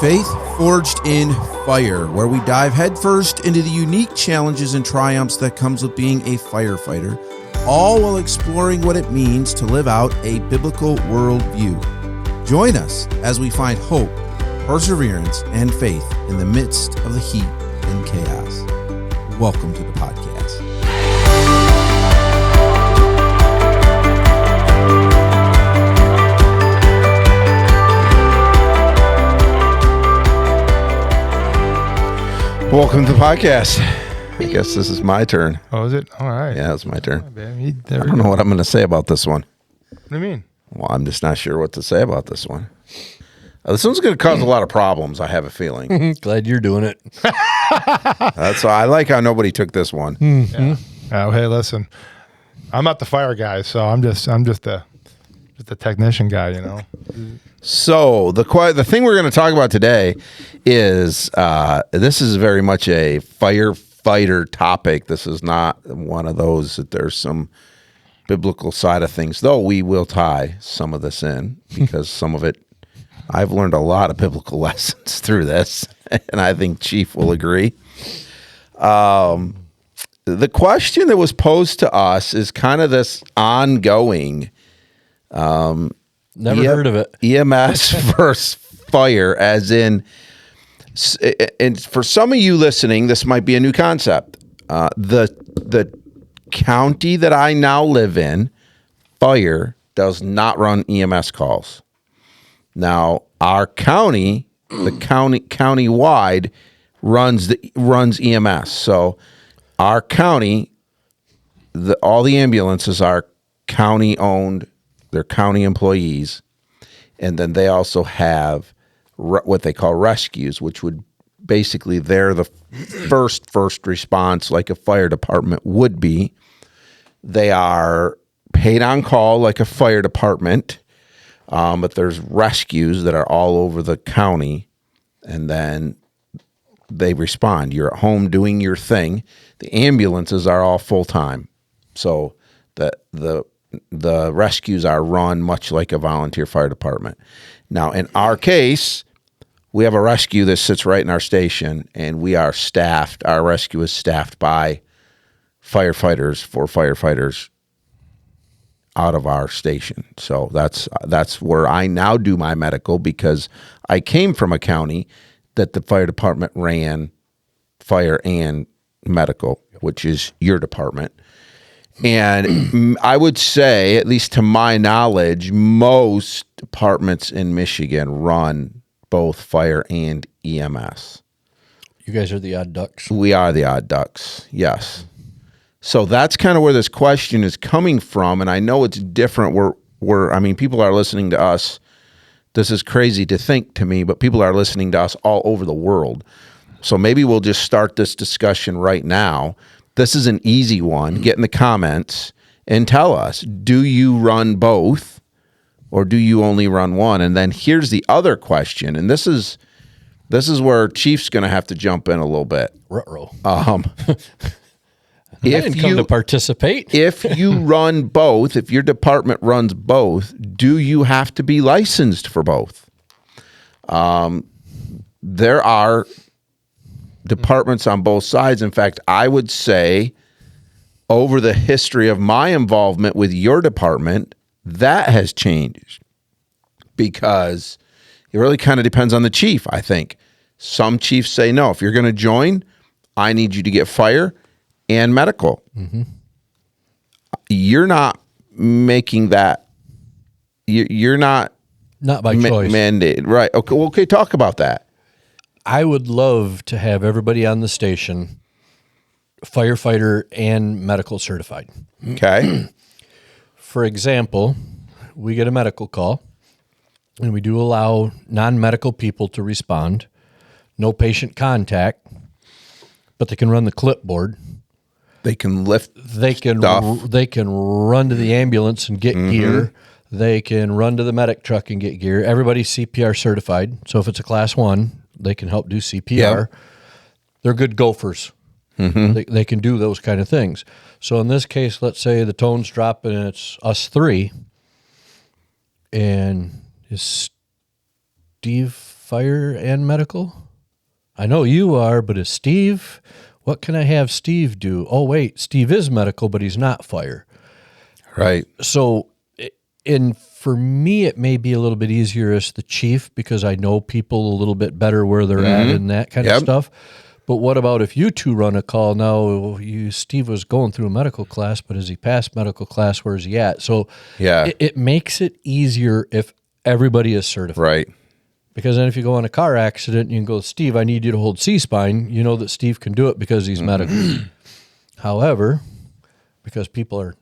Faith Forged in Fire, where we dive headfirst into the unique challenges and triumphs that comes with being a firefighter, all while exploring what it means to live out a biblical worldview. Join us as we find hope, perseverance, and faith in the midst of the heat and chaos. Welcome to the podcast. Welcome to the podcast. I guess this is my turn. Oh, is it? All right. Yeah, it's my turn. I I don't know what I'm going to say about this one. What do you mean? Well, I'm just not sure what to say about this one. This one's going to cause a lot of problems, I have a feeling. Glad you're doing it. That's I like how nobody took this one. Yeah. Oh, hey, listen. I'm not the fire guy, so I'm just the technician guy, you know. So the thing we're going to talk about today is this is very much a firefighter topic. This is not one of those that there's some biblical side of things, though we will tie some of this in because some of it, I've learned a lot of biblical lessons through this, and I think Chief will agree. The question that was posed to us is kind of this ongoing Never heard of it. EMS versus fire, as in, and for some of you listening, this might be a new concept. The county that I now live in, fire does not run EMS calls. Now, our county, countywide, runs EMS. So, our county, all the ambulances are county owned. They're county employees, and then they also have what they call rescues, which would basically they're the first response, like a fire department would be. They are paid on call like a fire department, but there's rescues that are all over the county, and then they respond. You're at home doing your thing. The ambulances are all full time, so the rescues are run much like a volunteer fire department. Now, in our case, we have a rescue that sits right in our station, and we are staffed. Our rescue is staffed by firefighters out of our station. So that's where I now do my medical, because I came from a county that the fire department ran fire and medical, which is your department. And I would say, at least to my knowledge, most departments in Michigan run both fire and EMS. You guys are the odd ducks. We are the odd ducks, yes. So that's kind of where this question is coming from, and I know it's different. I mean, people are listening to us. This is crazy to think to me, but people are listening to us all over the world. So maybe we'll just start this discussion right now. This is an easy one. Get in the comments and tell us, do you run both or do you only run one? And then here's the other question, and this is where Chief's going to have to jump in a little bit. Ruh-roh. I didn't come to participate. If you run both, if your department runs both, do you have to be licensed for both? There are departments on both sides. In fact, I would say over the history of my involvement with your department, that has changed, because it really kind of depends on the chief, I think. Some chiefs say, no, if you're going to join, I need you to get fire and medical. Mm-hmm. You're not making that. You're not by choice. Mandated. Right. Okay, talk about that. I would love to have everybody on the station firefighter and medical certified. Okay. For example, we get a medical call, and we do allow non-medical people to respond. No patient contact, but they can run the clipboard. They can lift stuff. They can run to the ambulance and get gear. They can run to the medic truck and get gear. Everybody's CPR certified. So if it's a class 1, they can help do CPR. Yep. They're good gophers. Mm-hmm. They can do those kind of things. So in this case, let's say the tone's dropping and it's us 3. And is Steve fire and medical? I know you are, but is Steve? What can I have Steve do? Oh, wait, Steve is medical, but he's not fire. Right. So, and for me, it may be a little bit easier as the chief because I know people a little bit better where they're at and that kind of stuff. But what about if you two run a call? Now, Steve was going through a medical class, but as he passed medical class, where's he at? So it makes it easier if everybody is certified. Right. Because then if you go in a car accident, you can go, Steve, I need you to hold C-spine. You know that Steve can do it because he's medical. However, because people are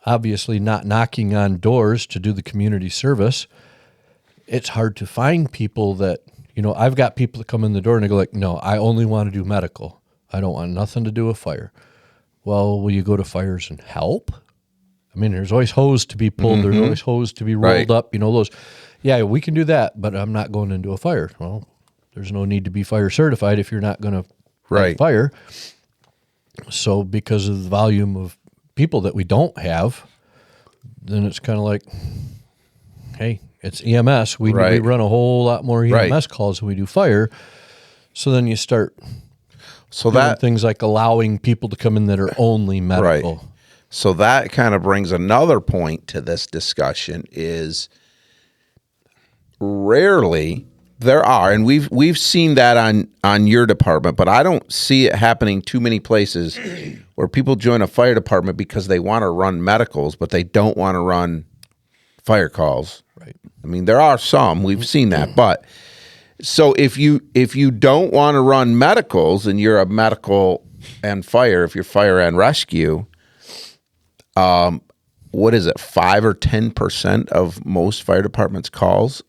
obviously not knocking on doors to do the community service, it's hard to find people that, I've got people that come in the door and they go like, no, I only want to do medical. I don't want nothing to do with fire. Well, will you go to fires and help? I mean, there's always hose to be pulled. There's always hose to be rolled up. Those. Yeah, we can do that, but I'm not going into a fire. Well, there's no need to be fire certified if you're not going to fight fire. So because of the volume of people that we don't have, then it's kind of like, hey, it's EMS. We run a whole lot more EMS calls than we do fire. So then you start doing things like allowing people to come in that are only medical. Right. So that kind of brings another point to this discussion is rarely there are, and we've seen that on your department, but I don't see it happening too many places where people join a fire department because they want to run medicals, but they don't want to run fire calls. Right. I mean, there are some, we've seen that, but so if you don't want to run medicals and you're a medical and fire, if you're fire and rescue, what is it, 5 or 10% of most fire departments' calls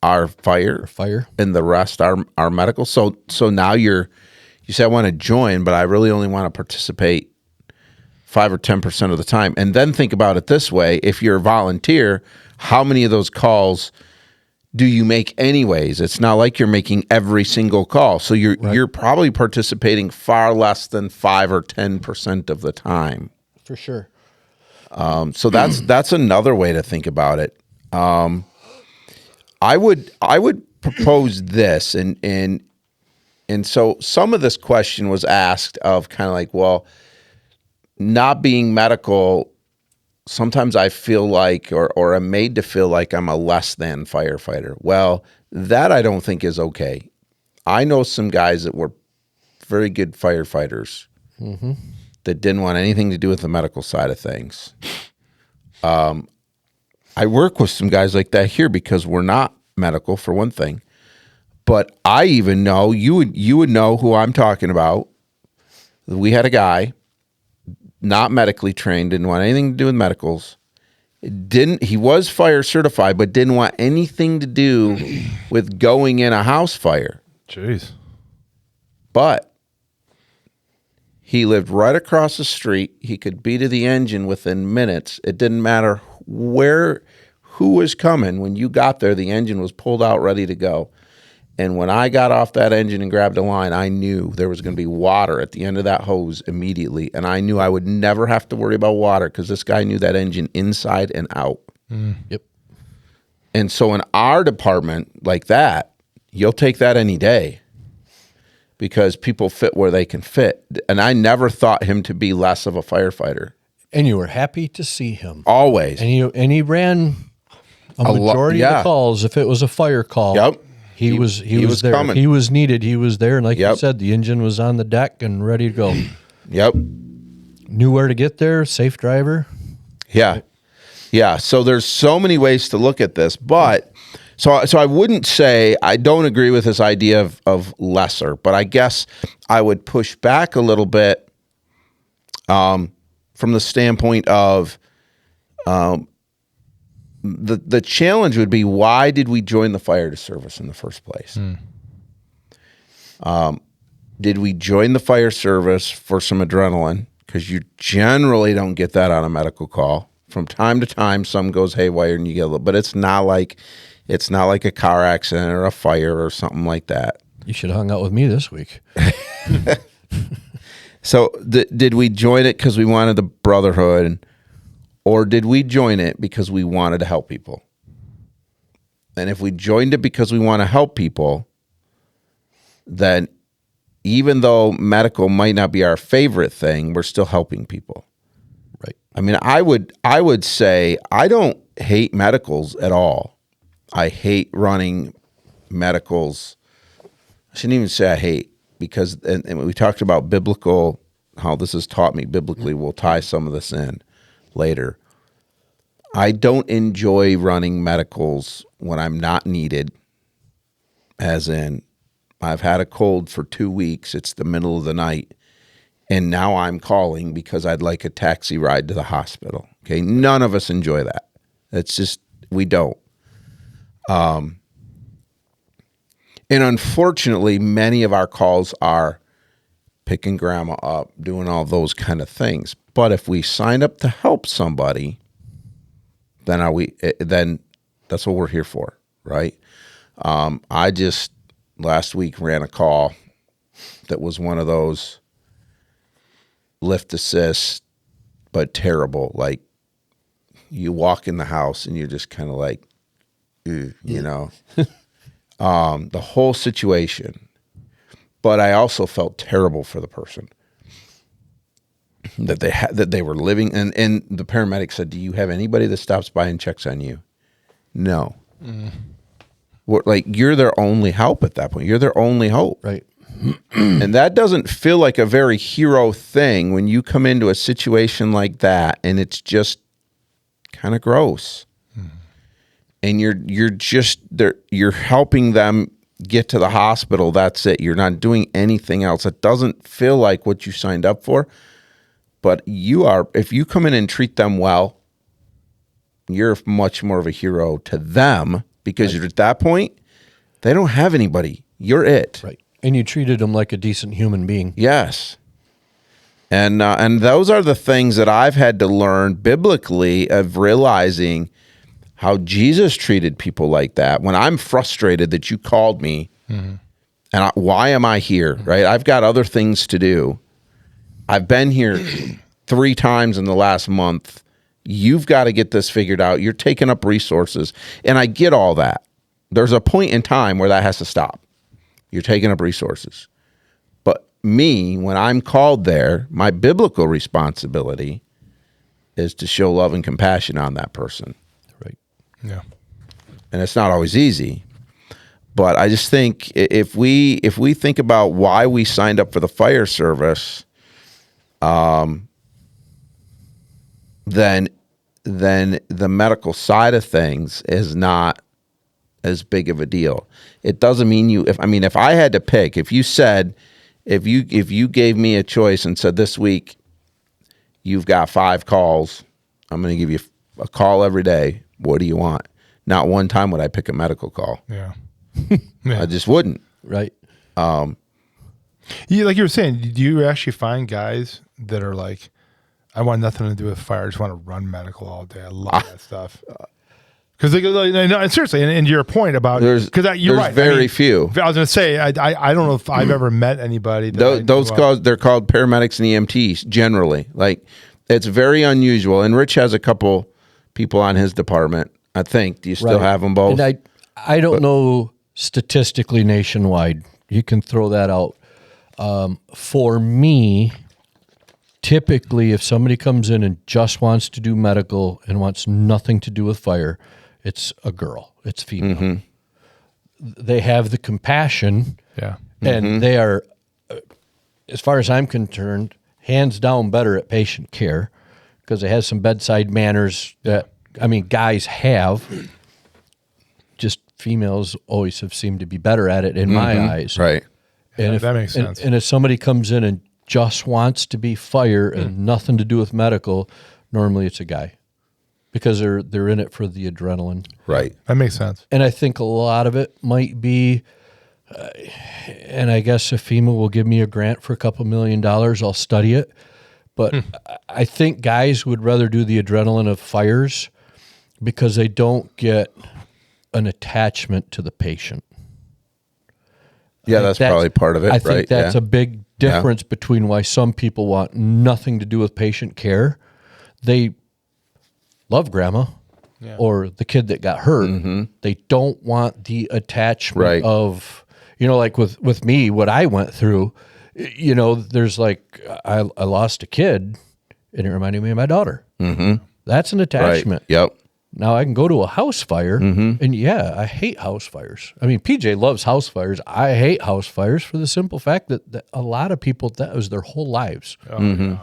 are fire, and the rest are medical. So now you say I want to join, but I really only want to participate 5 or 10% of the time. And then think about it this way: if you're a volunteer, how many of those calls do you make anyways? It's not like you're making every single call, so you're probably participating far less than 5 or 10% of the time. For sure. So that's another way to think about it. I would propose this, and so some of this question was asked of kind of like, well, not being medical, sometimes I feel like, or am made to feel like I'm a less than firefighter. Well, that I don't think is okay. I know some guys that were very good firefighters that didn't want anything to do with the medical side of things. I work with some guys like that here because we're not medical, for one thing. But I even know, you would know who I'm talking about. We had a guy, not medically trained, didn't want anything to do with medicals. He was fire certified, but didn't want anything to do with going in a house fire. Jeez. But he lived right across the street. He could be to the engine within minutes. It didn't matter who was coming. When you got there, the engine was pulled out, ready to go. And when I got off that engine and grabbed a line, I knew there was going to be water at the end of that hose immediately. And I knew I would never have to worry about water because this guy knew that engine inside and out. Yep. And so in our department like that, you'll take that any day because people fit where they can fit. And I never thought him to be less of a firefighter. And you were happy to see him. Always. And he ran a majority of the calls. If it was a fire call, he was there. Coming. He was needed. He was there. And like you said, the engine was on the deck and ready to go. Yep. Knew where to get there. Safe driver. Yeah. Yeah. So there's so many ways to look at this, but so I wouldn't say, I don't agree with this idea of lesser, but I guess I would push back a little bit from the standpoint of the challenge would be, why did we join the fire service in the first place? Did we join the fire service for some adrenaline? Because you generally don't get that on a medical call. From time to time, some goes haywire and you get a little, but it's not like a car accident or a fire or something like that. You should have hung out with me this week. So did we join it because we wanted the brotherhood, or did we join it because we wanted to help people? And if we joined it because we want to help people, then even though medical might not be our favorite thing, we're still helping people. Right. I mean, I would say I don't hate medicals at all. I hate running medicals. I shouldn't even say I hate, because and we talked about biblical, how this has taught me biblically. We'll tie some of this in later. I don't enjoy running medicals when I'm not needed, as in I've had a cold for 2 weeks. It's the middle of the night, and now I'm calling because I'd like a taxi ride to the hospital. Okay, none of us enjoy that. It's just, we don't. And unfortunately, many of our calls are picking grandma up, doing all those kind of things. But if we sign up to help somebody, then that's what we're here for, right? I just last week ran a call that was one of those lift assist, but terrible. Like, you walk in the house and you're just kind of like, you know, the whole situation. But I also felt terrible for the person that they were living. And the paramedic said, "Do you have anybody that stops by and checks on you?" No. Like, you're their only help at that point. You're their only hope. Right. And that doesn't feel like a very hero thing when you come into a situation like that, and it's just kind of gross. And you're helping them get to the hospital. That's it. You're not doing anything else. It doesn't feel like what you signed up for. But if you come in and treat them well, you're much more of a hero to them, because you're at that point, they don't have anybody. You're it. Right. And you treated them like a decent human being. Yes. And those are the things that I've had to learn biblically, of realizing how Jesus treated people like that. When I'm frustrated that you called me, and why am I here, right? I've got other things to do. I've been here 3 times in the last month. You've got to get this figured out. You're taking up resources. And I get all that. There's a point in time where that has to stop. You're taking up resources. But me, when I'm called there, my biblical responsibility is to show love and compassion on that person. Right. Yeah. And it's not always easy. But I just think if we think about why we signed up for the fire service, then the medical side of things is not as big of a deal. It doesn't mean if I had to pick, if you gave me a choice and said, this week you've got 5 calls, I'm going to give you a call every day. What do you want? Not one time would I pick a medical call. Yeah. I just wouldn't. Right. Like you were saying, do you actually find guys that are like, I want nothing to do with fire. I just want to run medical all day. I love that stuff. Because seriously, and to your point about, you're right. Very few. I was going to say, I don't know if I've ever met anybody. Those calls, they're called paramedics and EMTs generally. Like, it's very unusual. And Rich has a couple people on his department, I think. Do you still have them both? And I don't know statistically nationwide. You can throw that out. For me, typically, if somebody comes in and just wants to do medical and wants nothing to do with fire, it's a girl. It's female. Mm-hmm. They have the compassion. Yeah. And they are, as far as I'm concerned, hands down better at patient care, because it has some bedside manners that, guys have. Just females always have seemed to be better at it in my eyes. Right. And that makes sense. And if somebody comes in and just wants to be fire and nothing to do with medical, normally it's a guy, because they're in it for the adrenaline. Right. That makes sense. And I think a lot of it might be, and I guess if FEMA will give me a grant for $2 million, I'll study it. But I think guys would rather do the adrenaline of fires because they don't get an attachment to the patient. Yeah, that's probably part of it. I think that's a a big difference between why some people want nothing to do with patient care. They love grandma. or the kid that got hurt. They don't want the attachment of, like with me, what I went through, there's like, I lost a kid and it reminded me of my daughter. That's an attachment. Right. Yep. Now I can go to a house fire and I hate house fires. I mean, PJ loves house fires. I hate house fires for the simple fact that a lot of people, that was their whole lives.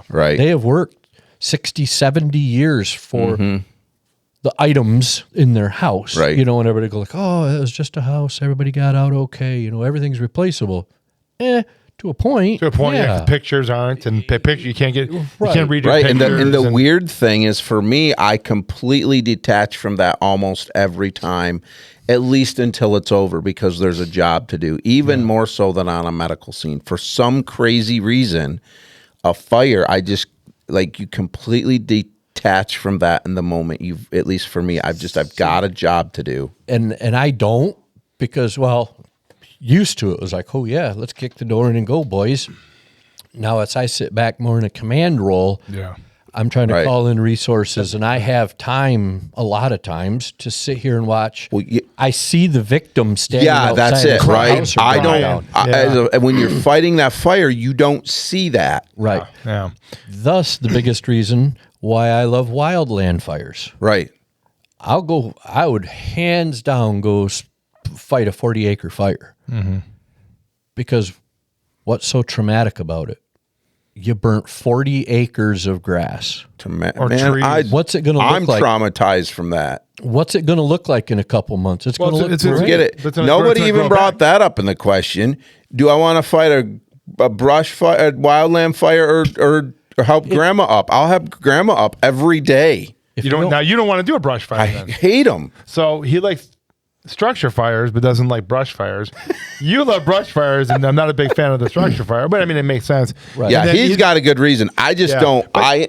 Right. They have worked 60, 70 years for the items in their house. Right. And everybody go like, oh, it was just a house. Everybody got out okay. Everything's replaceable. To a point. Yeah. 'Cause pictures aren't, and picture you can't get, you can't read your Right. pictures. And the weird thing is, for me, I completely detach from that almost every time, at least until it's over, because there's a job to do, even more so than on a medical scene. For some crazy reason, a fire, I just, like, you completely detach from that in the moment. At least for me, I've got a job to do. And I don't, because, used to it was like, oh yeah, let's kick the door in and go, boys. Now as I sit back more in a command role, I'm trying to call in resources, and I have time a lot of times to sit here and watch. I see the victim standing outside that's it, of the right? house or I burning don't. down. When you're fighting that fire, you don't see that. Right. Yeah. Thus, the biggest reason why I love wildland fires. Right. I would hands down go fight a 40-acre fire. Because what's so traumatic about it? You burnt 40 acres of grass. trees. What's it going to look like? I'm traumatized from that. What's it going to look like in a couple months? It's going to look great. Get it? Nobody even brought that up in the question. Do I want to fight a brush fire, a wildland fire, or help grandma up? I'll help grandma up every day. You don't want to do a brush fire. I hate them. So he likes structure fires, but doesn't like brush fires. You love brush fires, and I'm not a big fan of the structure fire. But I mean, it makes sense. Right. Yeah, he's got a good reason. I just don't. I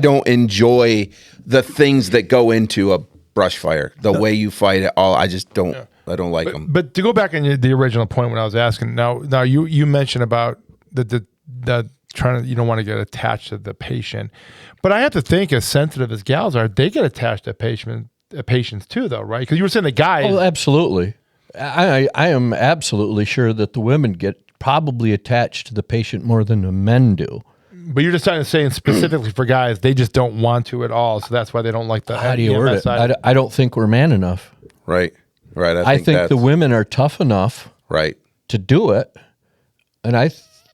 don't enjoy the things that go into a brush fire. The way you fight it, all. I just don't. I don't like them. But to go back on the original point when I was asking, now you mentioned about the trying to, you don't want to get attached to the patient, but I have to think, as sensitive as gals are, they get attached to patients too, though, right? Because you were saying the guys. Oh, absolutely. I am absolutely sure that the women get probably attached to the patient more than the men do. But you're just saying specifically for guys, they just don't want to at all, so that's why they don't like the. How do you word it? I don't think we're man enough. Right. I think the women are tough enough. Right. To do it, and I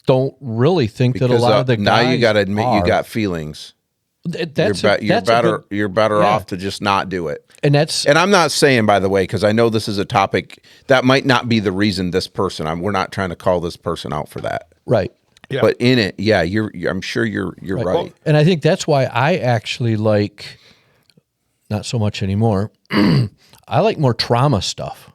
don't really think that a lot of the guys now you got to admit are. you got feelings. You're better off to just not do it. And I'm not saying, by the way, because I know this is a topic that might not be the reason this person. We're not trying to call this person out for that. Right. Yeah. But in it, I'm sure you're right. Well, and I think that's why I actually like, not so much anymore. I like more trauma stuff.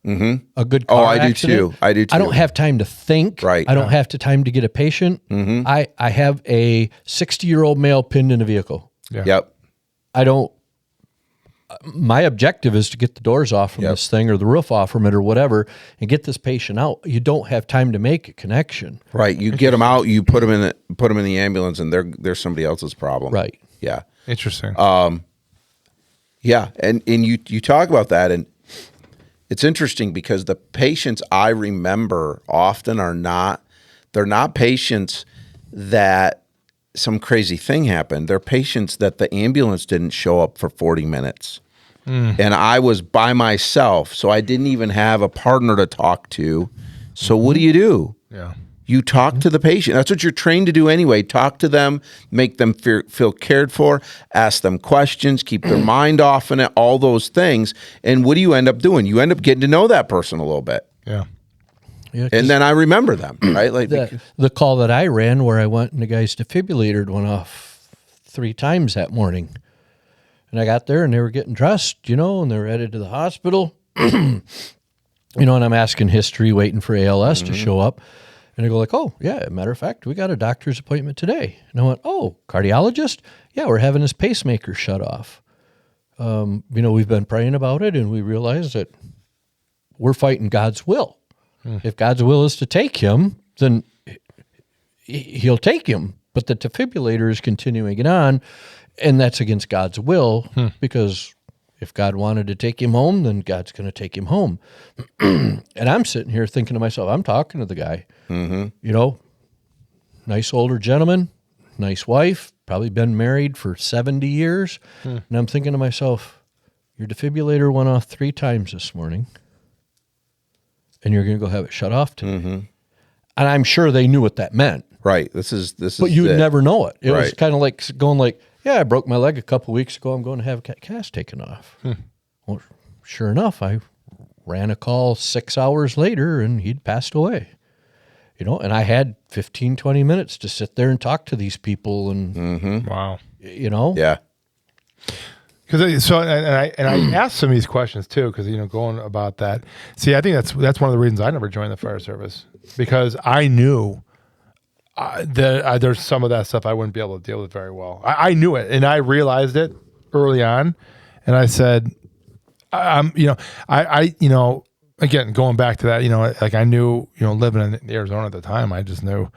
Mm-hmm. A good car I accident. do too. I don't have time to think. Right. I don't have time to get a patient. Mm-hmm. I have a 60-year-old male pinned in a vehicle. Yeah. Yep. I don't. My objective is to get the doors off from this thing, or the roof off from it, or whatever, and get this patient out. You don't have time to make a connection. Right. You get them out. You put them in the ambulance, and they're somebody else's problem. Right. Yeah. Interesting. Yeah, and you talk about that, and it's interesting because the patients I remember often they're not patients that some crazy thing happened. They're patients that the ambulance didn't show up for 40 minutes. And I was by myself, so I didn't even have a partner to talk to. So what do? Yeah. You talk to the patient. That's what you're trained to do anyway. Talk to them, make them feel cared for, ask them questions, keep their mind off in it, all those things. And what do you end up doing? You end up getting to know that person a little bit. Yeah. And then I remember them, right? Like the call that I ran where I went and the guy's defibrillator went off 3 times that morning. And I got there and they were getting dressed, and they were headed to the hospital. And I'm asking history, waiting for ALS to show up. And they go like, oh, yeah, matter of fact, we got a doctor's appointment today. And I went, oh, cardiologist? Yeah, we're having his pacemaker shut off. We've been praying about it, and we realized that we're fighting God's will. If God's will is to take him, then he'll take him. But the defibrillator is continuing it on, and that's against God's will because If God wanted to take him home, then God's going to take him home. And I'm sitting here thinking to myself, I'm talking to the guy, you know, nice older gentleman, nice wife, probably been married for 70 years. And I'm thinking to myself, your defibrillator went off 3 times this morning, and you're going to go have it shut off today. And I'm sure they knew what that meant. Right. This is. But you'd never know it. It was Right. kind of like going like, yeah, I broke my leg a couple weeks ago. I'm going to have a cast taken off. Well, sure enough, I ran a call 6 hours later, and he'd passed away. You know, and I had 15, 20 minutes to sit there and talk to these people, and Wow. you know, Yeah. Because I asked some of these questions too, because going about that. See, I think that's one of the reasons I never joined the fire service, because I knew that there's some of that stuff I wouldn't be able to deal with very well. I knew it, and I realized it early on, and I said, again, going back to that, like I knew, living in Arizona at the time, I just knew,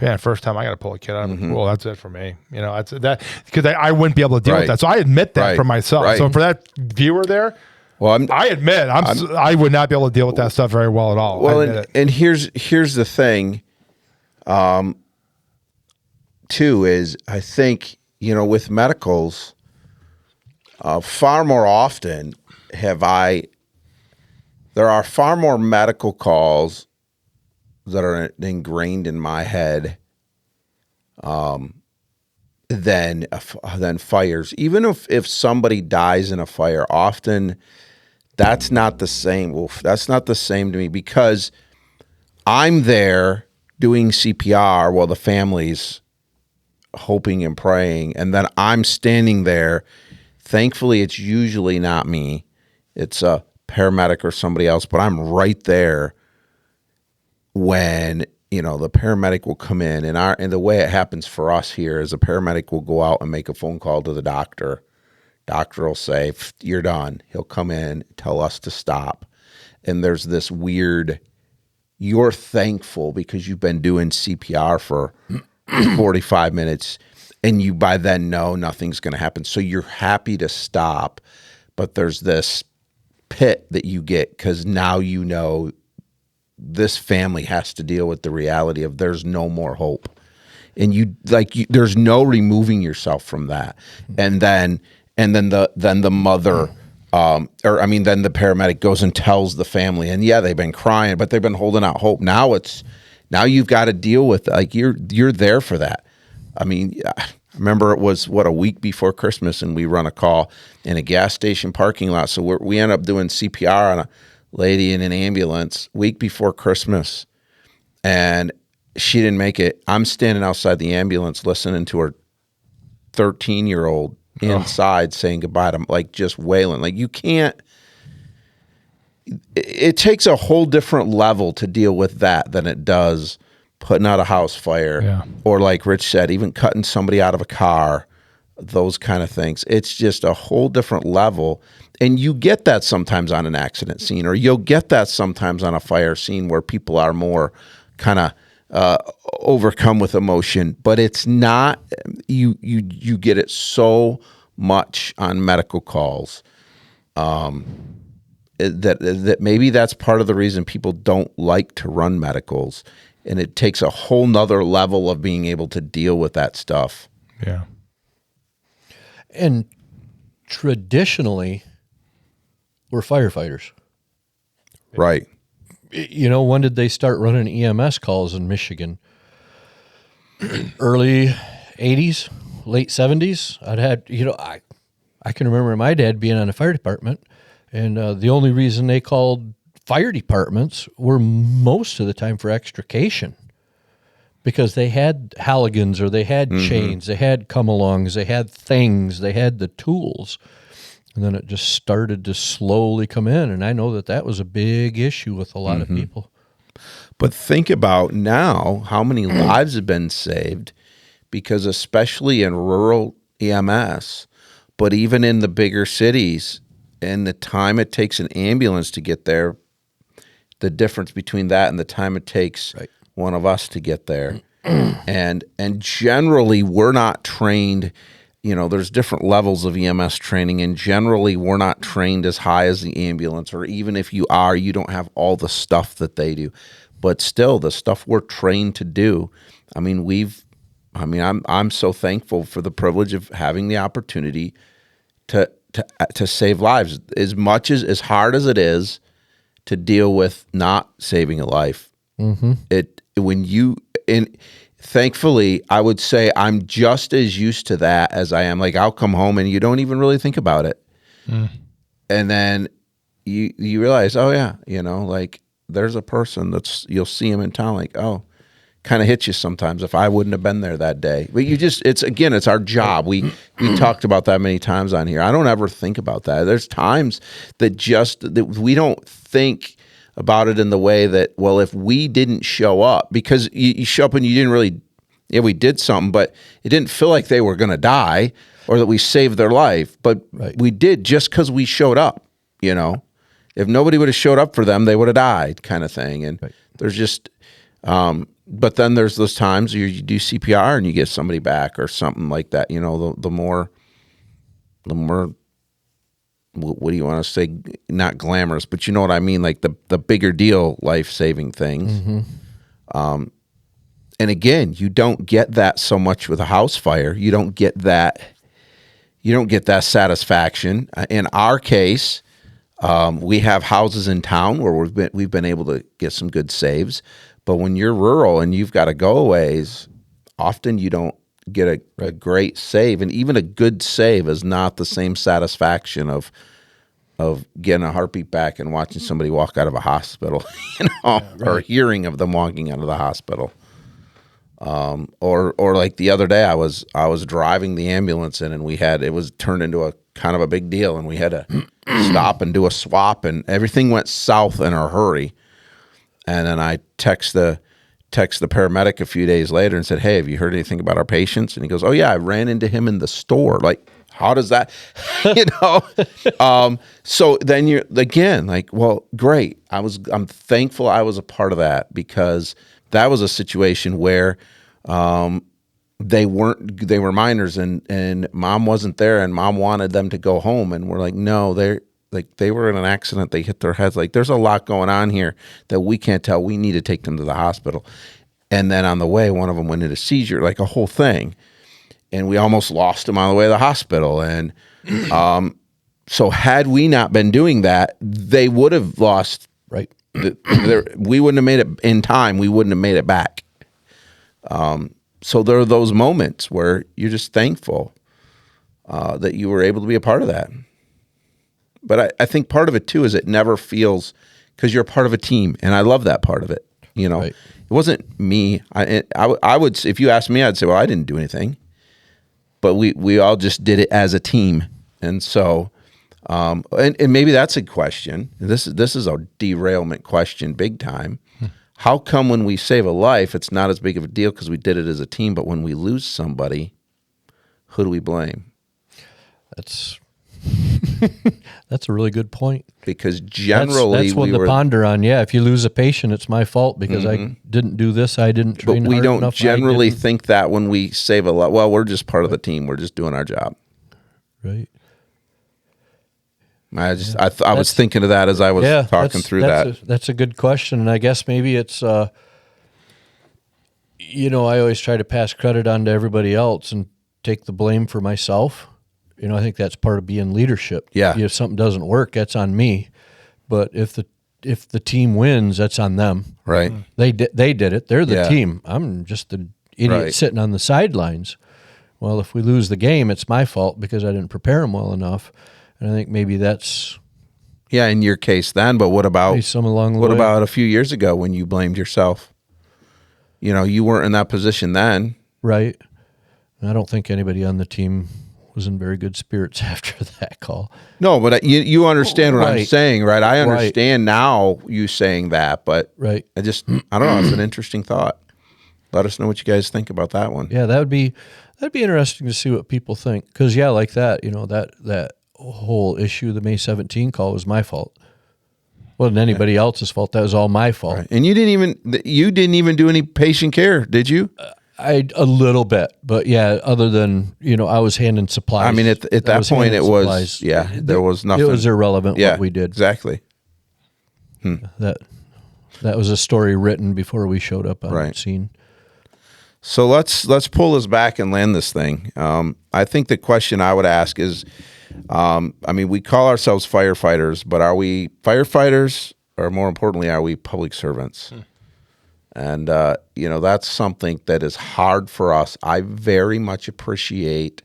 man, first time I got to pull a kid out of a pool, that's it for me. That's that, because I wouldn't be able to deal with that. So I admit that for myself. Right. So for that viewer there, Well, I admit I would not be able to deal with that stuff very well at all. Well, and here's the thing, too, is I think, with medicals, far more often there are far more medical calls that are ingrained in my head than fires. Even if somebody dies in a fire, often that's not the same. Well, that's not the same to me, because I'm there doing CPR while the family's hoping and praying, and then I'm standing there. Thankfully, it's usually not me. It's a paramedic or somebody else, but I'm right there when the paramedic will come in, and the way it happens for us here is a paramedic will go out and make a phone call to the doctor. Doctor will say, "You're done." He'll come in, tell us to stop, and there's this weird. You're thankful because you've been doing CPR for 45 minutes, and you by then know nothing's going to happen, so you're happy to stop, but there's this pit that you get because now this family has to deal with the reality of there's no more hope, and there's no removing yourself from that. And then the mother, then the paramedic goes and tells the family, and they've been crying, but they've been holding out hope. Now you've got to deal with you're there for that. I remember it was a week before Christmas, and we run a call in a gas station parking lot. So we end up doing CPR on a lady in an ambulance week before Christmas, and she didn't make it. I'm standing outside the ambulance listening to her 13-year-old inside saying goodbye to just wailing. You can't. It takes a whole different level to deal with that than it does putting out a house fire, or like Rich said, even cutting somebody out of a car, those kind of things. It's just a whole different level. And you get that sometimes on an accident scene, or you'll get that sometimes on a fire scene where people are more kind of overcome with emotion. But it's not, you get it so much on medical calls that maybe that's part of the reason people don't like to run medicals. And it takes a whole nother level of being able to deal with that stuff. Yeah. And traditionally, we're firefighters. Right. When did they start running EMS calls in Michigan? Early 80s, late 70s. I can remember my dad being on the fire department, and the only reason they called fire departments were most of the time for extrication, because they had Halligans, or they had chains, they had come-alongs, they had things, they had the tools. And then it just started to slowly come in, and I know that was a big issue with a lot of people. But think about now how many lives have been saved, because especially in rural EMS, but even in the bigger cities, and the time it takes an ambulance to get there, the difference between that and the time it takes one of us to get there. And generally, we're not trained there's different levels of EMS training, and generally we're not trained as high as the ambulance, or even if you are, you don't have all the stuff that they do. But still, the stuff we're trained to do, I'm so thankful for the privilege of having the opportunity to save lives. As hard as it is to deal with not saving a life, thankfully, I would say I'm just as used to that as I am. Like, I'll come home and you don't even really think about it. And then you realize, oh yeah, like there's a person you'll see him in town, like, oh, kind of hits you sometimes if I wouldn't have been there that day. But it's our job. We talked about that many times on here. I don't ever think about that. There's times that we don't think about it in the way that, well, if we didn't show up, because you show up and you didn't really, we did something, but it didn't feel like they were going to die or that we saved their life, but we did just because we showed up, If nobody would have showed up for them, they would have died, kind of thing. And there's just, but then there's those times you do CPR and you get somebody back or something like that. The more, what do you want to say? Not glamorous, but you know what I mean? Like the bigger deal, life-saving things. And again, you don't get that so much with a house fire. You don't get that satisfaction. In our case, we have houses in town where we've been able to get some good saves. But when you're rural and you've got to go a ways, often you don't get a great save. And even a good save is not the same satisfaction of getting a heartbeat back and watching somebody walk out of a hospital, or hearing of them walking out of the hospital. Or like the other day, I was driving the ambulance in, and it was turned into a kind of a big deal, and we had to stop and do a swap, and everything went south in a hurry. And then I text the paramedic a few days later and said, "Hey, have you heard anything about our patients?" And he goes, "Oh yeah, I ran into him in the store." Like, how does that, So then you're again like, well, great. I'm thankful I was a part of that, because that was a situation where they were minors, and mom wasn't there, and mom wanted them to go home, and we're like, no, they were in an accident. They hit their heads. Like, there's a lot going on here that we can't tell. We need to take them to the hospital. And then on the way, one of them went into seizure, like a whole thing. And we almost lost him on the way to the hospital. And so had we not been doing that, they would have lost. Right. We wouldn't have made it in time. We wouldn't have made it back. So there are those moments where you're just thankful that you were able to be a part of that. But I think part of it too is it never feels, because you're a part of a team, and I love that part of it. It wasn't me. I would, if you asked me, I'd say, well, I didn't do anything, but we all just did it as a team. And so, and maybe that's a question. This is a derailment question, big time. How come when we save a life, it's not as big of a deal because we did it as a team, but when we lose somebody, who do we blame? That's a really good point. Because generally, that's one to ponder on. Yeah, if you lose a patient, it's my fault because I didn't do this. I didn't train hard enough. But we don't generally think that when we save a life. Well, we're just part of the team. We're just doing our job. Right. I was thinking of that as I was talking through that. That's a good question, and I guess maybe it's. I always try to pass credit on to everybody else and take the blame for myself. I think that's part of being leadership. Yeah. If something doesn't work, that's on me. But if the team wins, that's on them. Right. They did it. They're the team. I'm just the idiot sitting on the sidelines. Well, if we lose the game, it's my fault because I didn't prepare them well enough. And I think maybe that's in your case then. But what about some along the way? About a few years ago when you blamed yourself? You weren't in that position then. Right. I don't think anybody on the team was in very good spirits after that call. No, but you understand what I'm saying, right? I understand now you saying that, but I don't know. It's an interesting thought. Let us know what you guys think about that one. Yeah, that'd be interesting to see what people think. Because like that, that whole issue, the May 17 call was my fault. Wasn't anybody else's fault. That was all my fault. Right. And you didn't even do any patient care, did you? A little bit, but yeah. Other than I was handing supplies. I mean, at that point, it was supplies. there was nothing. It was irrelevant what we did. Exactly. That was a story written before we showed up on the scene. So let's pull this back and land this thing. I think the question I would ask is, we call ourselves firefighters, but are we firefighters, or more importantly, are we public servants? And that's something that is hard for us. I very much appreciate,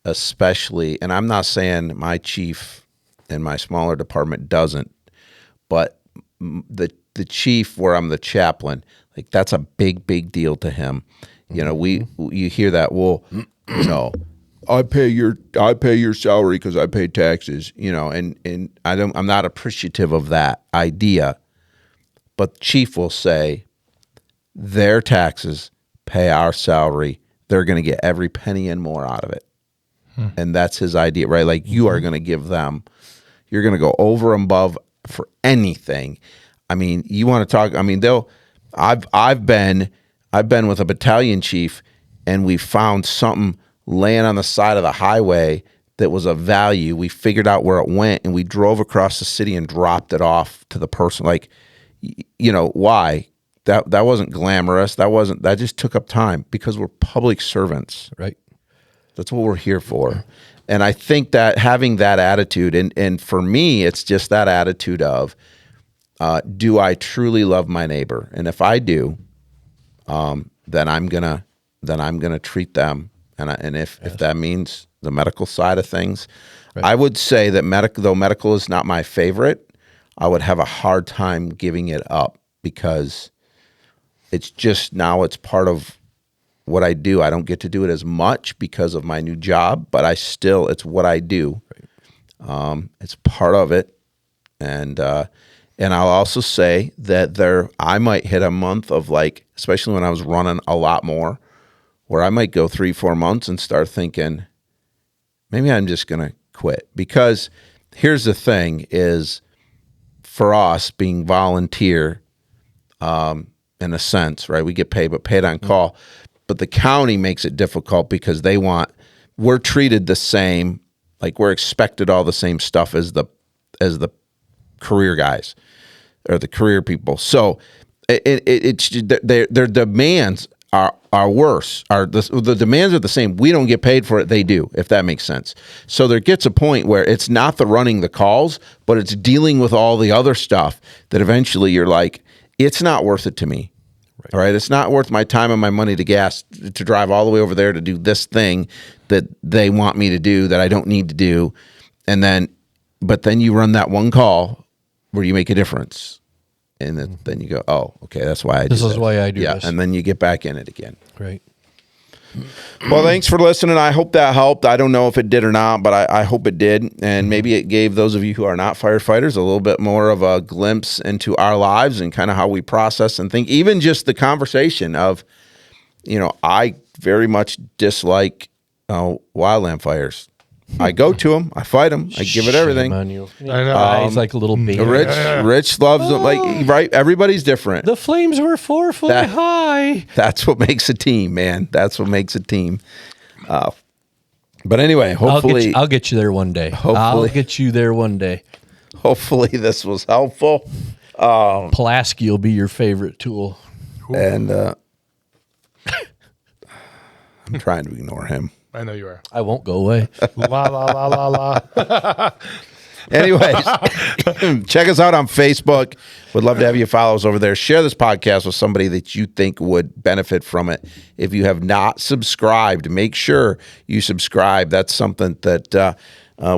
especially, and I'm not saying my chief in my smaller department doesn't, but the chief where I'm the chaplain, like that's a big deal to him. You hear that, well, I pay your salary because I pay taxes, and I'm not appreciative of that idea. But chief will say their taxes pay our salary. They're going to get every penny and more out of it. And that's his idea, right? Like you are going to give them, you're going to go over and above for anything. I mean, you want to talk, I've been with a battalion chief and we found something laying on the side of the highway that was of value. We figured out where it went and we drove across the city and dropped it off to the person. Like, why? That wasn't glamorous. That just took up time because we're public servants. Right. That's what we're here for. And I think that having that attitude, and for me, it's just that attitude of, do I truly love my neighbor? And if I do, then I'm gonna treat them. And if that means the medical side of things, right. I would say that though medical is not my favorite, I would have a hard time giving it up because it's just now it's part of what I do. I don't get to do it as much because of my new job, but it's what I do. Right. It's part of it. And I'll also say that I might hit a month of especially when I was running a lot more, where I might go 3-4 months and start thinking, maybe I'm just going to quit. Because here's the thing is, for us being volunteer, in a sense, right? We get paid, but paid on call. But the county makes it difficult because we're treated the same, like we're expected all the same stuff as the career guys or the career people. So their demands are worse. The demands are the same. We don't get paid for it. They do, if that makes sense. So there gets a point where it's not the running the calls, but it's dealing with all the other stuff that eventually you're like, it's not worth it to me. Right. All right. It's not worth my time and my money to drive all the way over there to do this thing that they want me to do that I don't need to do. But then you run that one call where you make a difference. And then you go, oh, okay, that's why I do this. This is why I do this. And then you get back in it again. Right. Well, thanks for listening. I hope that helped. I don't know if it did or not, but I hope it did. And maybe it gave those of you who are not firefighters a little bit more of a glimpse into our lives and kind of how we process and think. Even just the conversation of, I very much dislike wildland fires. I go to them. I fight them. I give it everything. Shame on you. I know. He's like a little baby. Rich loves them. Right? Everybody's different. The flames were 4 foot high. That's what makes a team, man. That's what makes a team. But anyway, hopefully... I'll get you there one day. I'll get you there one day. Hopefully this was helpful. Pulaski will be your favorite tool. And I'm trying to ignore him. I know you are. I won't go away. La, la, la, la, la. Anyways, check us out on Facebook. Would love to have you follow us over there. Share this podcast with somebody that you think would benefit from it. If you have not subscribed, make sure you subscribe. That's something that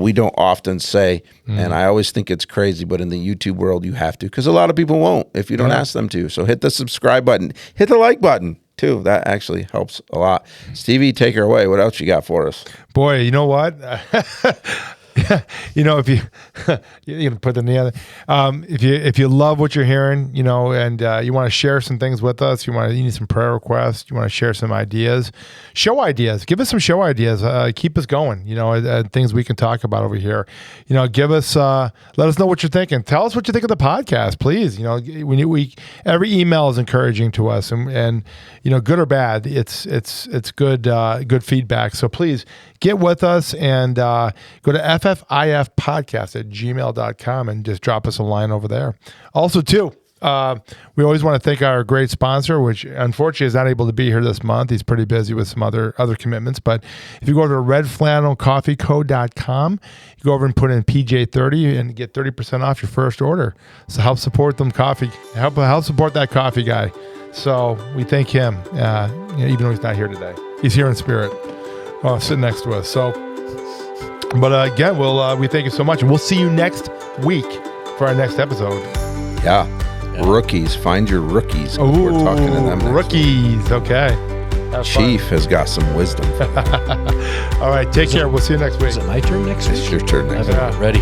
we don't often say. And I always think it's crazy, but in the YouTube world, you have to, because a lot of people won't if you don't ask them to. So hit the subscribe button. Hit the like button, too. That actually helps a lot. Stevie, take her away. What else you got for us? Boy, you know what? You know, if you you can put the other, if you love what you're hearing, you know, and you want to share some things with us, you need some prayer requests, you want to share some ideas, show ideas, give us some show ideas, keep us going, you know, things we can talk about over here, you know, give us, let us know what you're thinking. Tell us what you think of the podcast, please. You know, we every email is encouraging to us, and you know, good or bad, it's good feedback. So please get with us and go to ffifpodcast@gmail.com and just drop us a line over there. Also, too, we always want to thank our great sponsor, which unfortunately is not able to be here this month. He's pretty busy with some other commitments. But if you go to redflannelcoffeeco.com, you go over and put in PJ30 and get 30% off your first order. So help support them coffee. Help support that coffee guy. So we thank him, you know, even though he's not here today. He's here in spirit, sitting next to us. So, but again, we thank you so much, and we'll see you next week for our next episode. Yeah. Rookies, find your rookies. We're talking to them. Rookies, okay. Chief has got some wisdom. All right, take care. We'll see you next week. Is it my turn next week? It's your turn next week. Ready.